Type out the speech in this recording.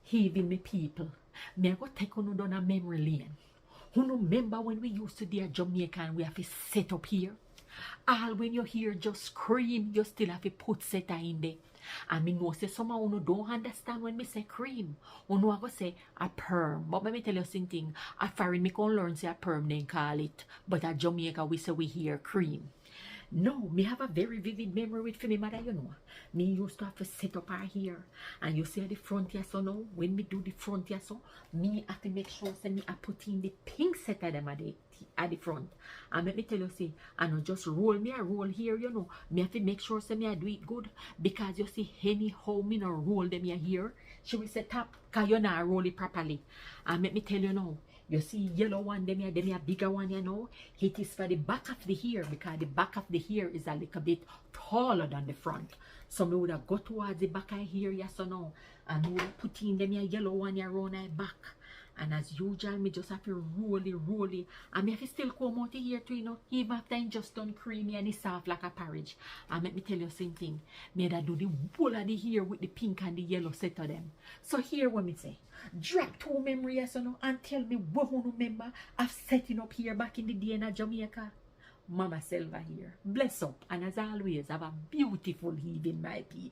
Heaving me people, me I go take on down a memory lane. Who remember when we used to be a Jamaica and we have to set up here? All when you hear just scream, you still have to put setter in there. And me know say some of you don't understand when me say cream. You know I go say a perm. But let me tell you something. A foreign me can learn say a perm then call it. But at Jamaica we say we hear cream. No, me have a very vivid memory with for me mother, you know. Me used to have to set up her hair. And you see at the front here so now, when me do the front here so, me have to make sure say me I put in the pink set of them at the front. And let me tell you say, I don't just roll me a roll here, you know. Me have to make sure say me I do it good. Because you see anyhow me no roll them here. She will say tap, cause you not roll it properly. And let me tell you now. You see yellow one, them here bigger one, you know. It is for the back of the hair because the back of the hair is a little bit taller than the front. So me would have go towards the back of here, yes or no. And me would have put in them here yellow one here around my back. And as usual, me just have to roll it. And me have to still come out here too, you know. Even after I'm just done creamy and it's soft like a porridge. And let me tell you something. Me that do the whole of the hair with the pink and the yellow set of them. So here what me say. Drop two memories, yes or no, and tell me what you remember of setting up here back in the day in Jamaica. Mama Selva here. Bless up. And as always, have a beautiful evening, my people.